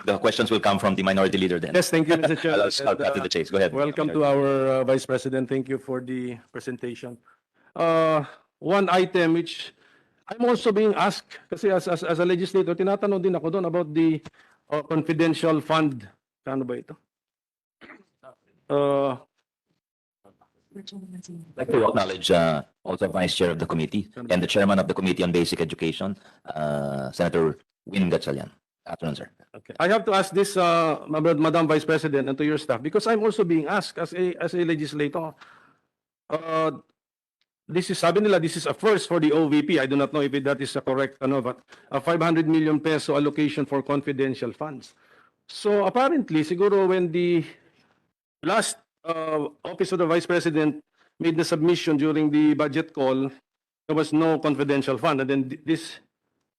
the questions will come from the minority leader then. Yes, thank you, Mr. Chair. I'll cut to the chase. Go ahead. Welcome to our Vice President. Thank you for the presentation. One item which I'm also being asked, kasi as a legislator, tinatanong din ako doon about the confidential fund. Kano ba ito? I'd like to acknowledge also Vice Chair of the committee and the Chairman of the Committee on Basic Education, Senator Win Gatchalian. Afternoon, sir. Okay. I have to ask this, Madam Vice President, and to your staff, because I'm also being asked as a legislator. This is, sabi nila, this is a first for the OVP. I do not know if that is a correct, but a 500 million peso allocation for confidential funds. So apparently, siguro when the last Office of the Vice President made the submission during the budget call, there was no confidential fund, and then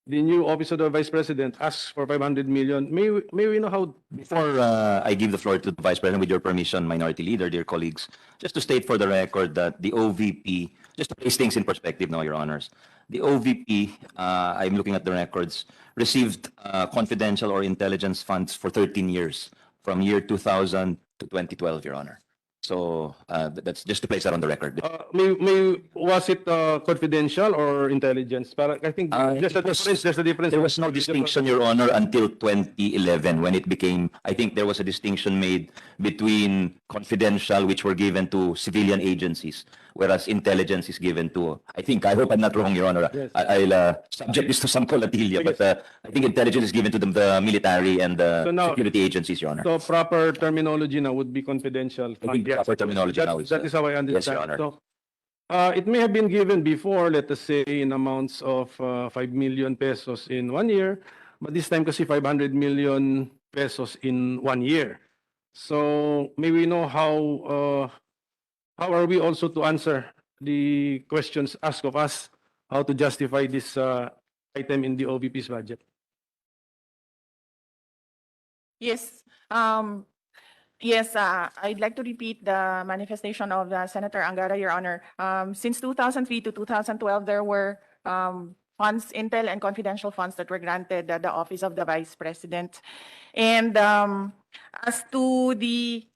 the new Office of the Vice President asks for 500 million. May we know how? Before I give the floor to the Vice President, with your permission, Minority Leader, dear colleagues, just to state for the record that the OVP, just to place things in perspective now, Your Honors, the OVP, I'm looking at the records, received confidential or intelligence funds for 13 years, from year 2000 to 2012, Your Honor. So that's just to place that on the record. Was it confidential or intelligence? I think there's a difference. There was no distinction, Your Honor, until 2011 when it became, I think there was a distinction made between confidential, which were given to civilian agencies, whereas intelligence is given to, I hope I'm not wrong, Your Honor. Yes. I'll subject this to some colatilia, but I think intelligence is given to the military and the security agencies, Your Honor. So proper terminology now would be confidential. Proper terminology now that is how I understand. Yes, Your Honor. So, it may have been given before, let us say, in amounts of 5 million pesos in 1 year, but this time kasi 500 million pesos in 1 year. So may we know how are we also to answer the questions asked of us, how to justify this item in the OVP's budget? Yes. Yes, I'd like to repeat the manifestation of Senator Angara, Your Honor. Since 2003 to 2012, there were funds, intel and confidential funds that were granted the Office of the Vice President. And as to the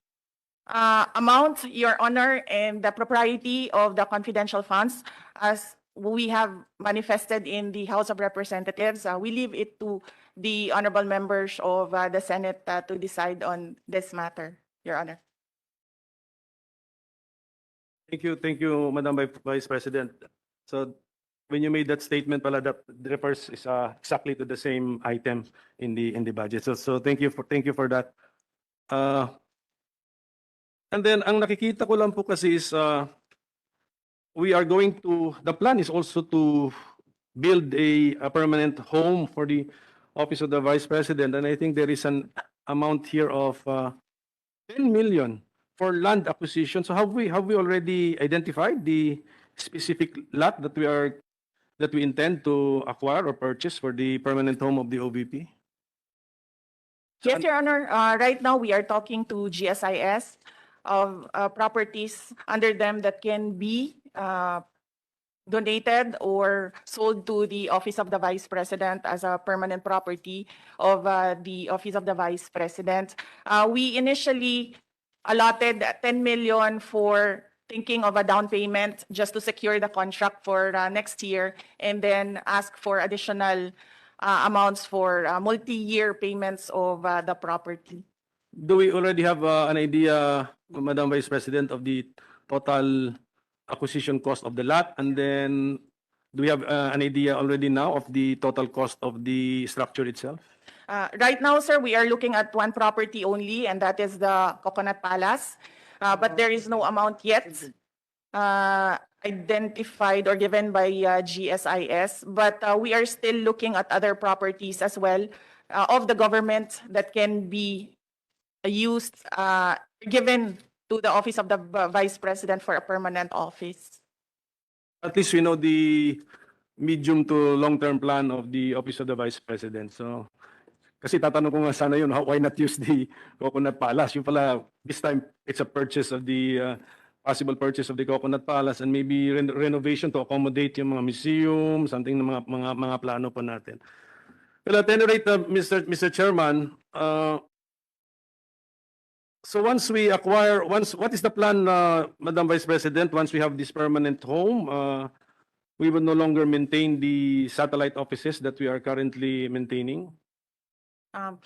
amount, Your Honor, and the propriety of the confidential funds, as we have manifested in the House of Representatives, we leave it to the honorable members of the Senate to decide on this matter, Your Honor. Thank you, Madam Vice President. So when you made that statement, pala, that refers exactly to the same item in the budget. So thank you for that. And then ang nakikita ko lang po kasi is the plan is also to build a permanent home for the Office of the Vice President, and I think there is an amount here of 10 million for land acquisition. So have we already identified the specific lot that we intend to acquire or purchase for the permanent home of the OVP? Yes, Your Honor. Right now, we are talking to GSIS of properties under them that can be donated or sold to the Office of the Vice President as a permanent property of the Office of the Vice President. We initially allotted 10 million for thinking of a down payment just to secure the contract for next year, and then ask for additional amounts for multi-year payments of the property. Do we already have an idea, Madam Vice President, of the total acquisition cost of the lot? And then do we have an idea already now of the total cost of the structure itself? Right now, sir, we are looking at one property only, and that is the Coconut Palace. But there is no amount yet identified or given by GSIS. But we are still looking at other properties as well of the government that can be used, given to the Office of the Vice President for a permanent office. At least we know the medium to long-term plan of the Office of the Vice President. So, kasi tatanong ko nga sana yun, why not use the Coconut Palace? Yung pala, this time, it's a purchase of the, possible purchase of the Coconut Palace and maybe renovation to accommodate yung mga museum, something na mga plano po natin. Well, at any rate, Mr. Chairman, so once we acquire, what is the plan, Madam Vice President, once we have this permanent home? We will no longer maintain the satellite offices that we are currently maintaining? Um,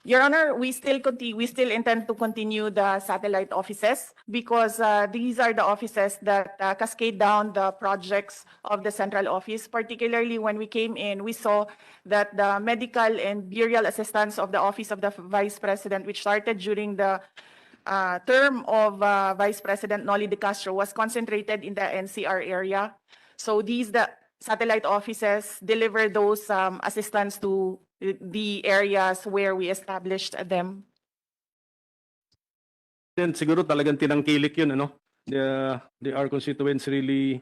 Your Honor, we still intend to continue the satellite offices because these are the offices that cascade down the projects of the central office. Particularly when we came in, we saw that the medical and burial assistance of the Office of the Vice President, which started during the term of Vice President Noli de Castro, was concentrated in the NCR area. So the satellite offices deliver those assistance to the areas where we established them. Then siguro talagang tinangkilik yun, ano? Our constituents really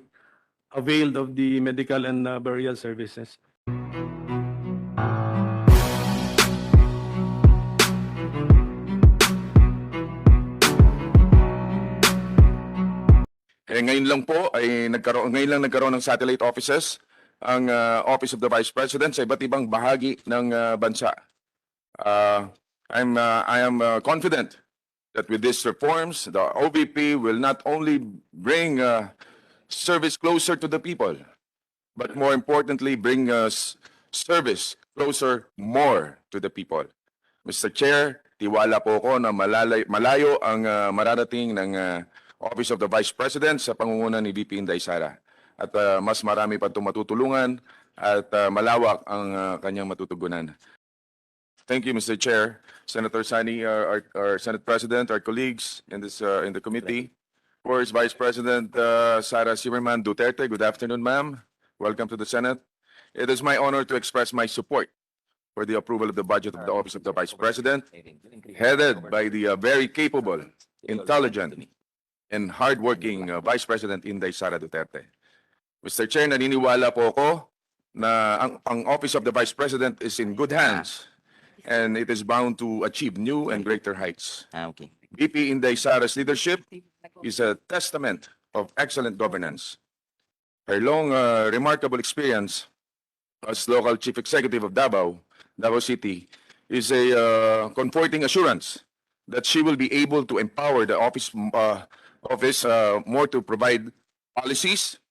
availed of the medical and burial services. Ngayon lang po ay nagkaroon ng satellite offices ang Office of the Vice President sa iba't ibang bahagi ng bansa. I am confident that with these reforms, the OVP will not only bring service closer to the people, but more importantly, bring us service closer more to the people. Mr. Chair, tiwala po ako na malayo ang mararating ng Office of the Vice President sa pangunguna ni VP Inday Sara. At mas marami pa itong matutulungan at malawak ang kanyang matutugunan. Thank you, Mr. Chair, Senator Sani, our Senate President, our colleagues in the committee. Of course, Vice President Sara Zimmerman Duterte, good afternoon, ma'am. Welcome to the Senate. It is my honor to express my support for the approval of the budget of the Office of the Vice President, headed by the very capable, intelligent, and hardworking Vice President Inday Sara Duterte. Mr. Chair, naniniwala po ako na ang Office of the Vice President is in good hands and it is bound to achieve new and greater heights. Okay. VP Inday Sara's leadership is a testament of excellent governance. Her long, remarkable experience as local chief executive of Davao City is a comforting assurance that she will be able to empower the office more to provide policies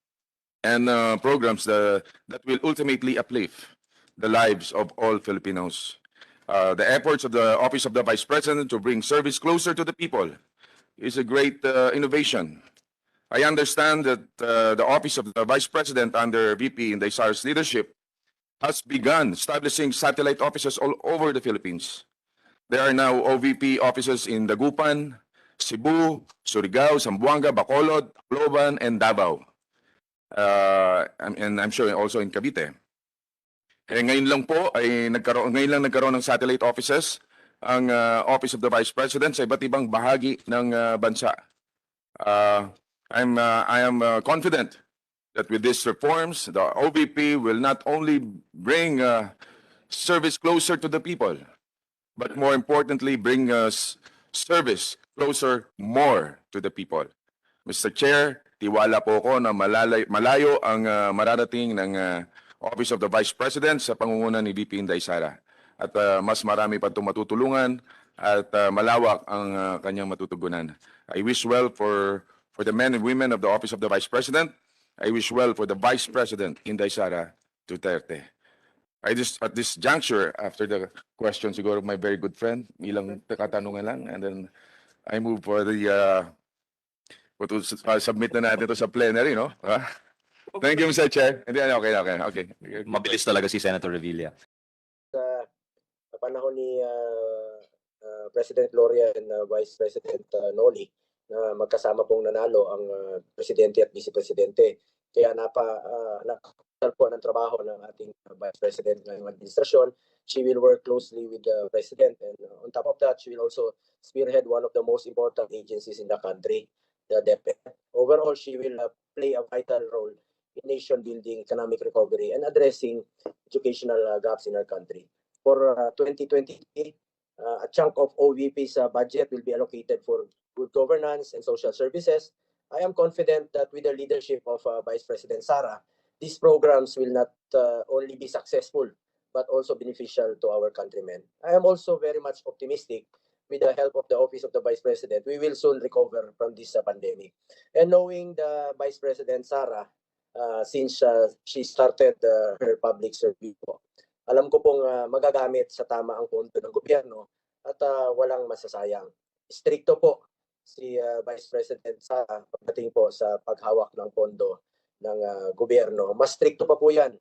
and programs that will ultimately uplift the lives of all Filipinos. The efforts of the Office of the Vice President to bring service closer to the people is a great innovation. I understand that the Office of the Vice President under VP Inday Sara's leadership has begun establishing satellite offices all over the Philippines. There are now OVP offices in Dagupan, Cebu, Surigao, Zamboanga, Bacolod, Tacloban, and Davao. And I'm sure also in Cavite. Ngayon lang po ay nagkaroon ng satellite offices ang Office of the Vice President sa iba't ibang bahagi ng bansa. I am confident that with these reforms, the OVP will not only bring service closer to the people, but more importantly, bring us service closer more to the people. Mr. Chair, tiwala po ako na malayo ang mararating ng Office of the Vice President sa pangunguna ni VP Inday Sara. At mas marami pa itong matutulungan at malawak ang kanyang matutugunan. I wish well for the men and women of the Office of the Vice President. I wish well for the Vice President Inday Sara Duterte. At this juncture, after the question siguro of my very good friend, ilang katanungan lang, and then I move for the submit na natin ito sa plenary, no? Thank you, Mr. Chair. Hindi, okay. Mabilis talaga si Senator Revilla. Sa panahon ni President Gloria and Vice President Noli na magkasama pong nanalo ang presidente at vice presidente. Kaya napakasal po ng trabaho ng ating Vice President ngayong administrasyon. She will work closely with the President, and on top of that, she will also spearhead one of the most important agencies in the country, the DepEd. Overall, she will play a vital role in nation building, economic recovery, and addressing educational gaps in our country. For 2020, a chunk of OVP's budget will be allocated for good governance and social services. I am confident that with the leadership of Vice President Sara, these programs will not only be successful, but also beneficial to our countrymen. I am also very much optimistic with the help of the Office of the Vice President. We will soon recover from this pandemic. And knowing the Vice President Sara, since she started her public service po, alam ko pong magagamit sa tama ang pondo ng gobyerno at walang masasayang. Stricto po si Vice President Sara pagdating po sa paghawak ng pondo ng gobyerno. Mas stricto pa po yan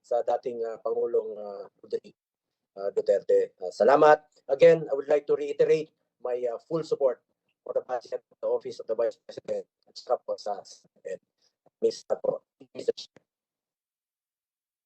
sa dating Pangulong Rodrigo Duterte. Salamat. Again, I would like to reiterate my full support for the budget of the Office of the Vice President at saka po sa Mr. Chair.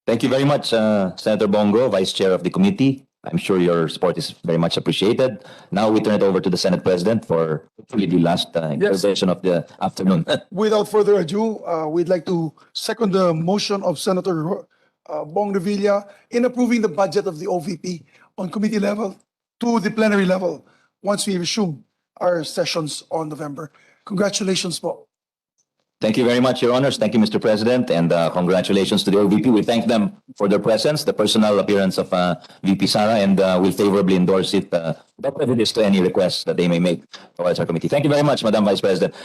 Thank you very much, Senator Bongo, Vice Chair of the committee. I'm sure your support is very much appreciated. Now we turn it over to the Senate President for hopefully the last intervention of the afternoon. Without further ado, we'd like to second the motion of Senator Bong Revilla in approving the budget of the OVP on committee level to the plenary level once we resume our sessions on November. Congratulations, po. Thank you very much, Your Honors. Thank you, Mr. President, and congratulations to the OVP. We thank them for their presence, the personal appearance of VP Sara, and we'll favorably endorse it, without prejudice to any requests that they may make towards our committee. Thank you very much, Madam Vice President.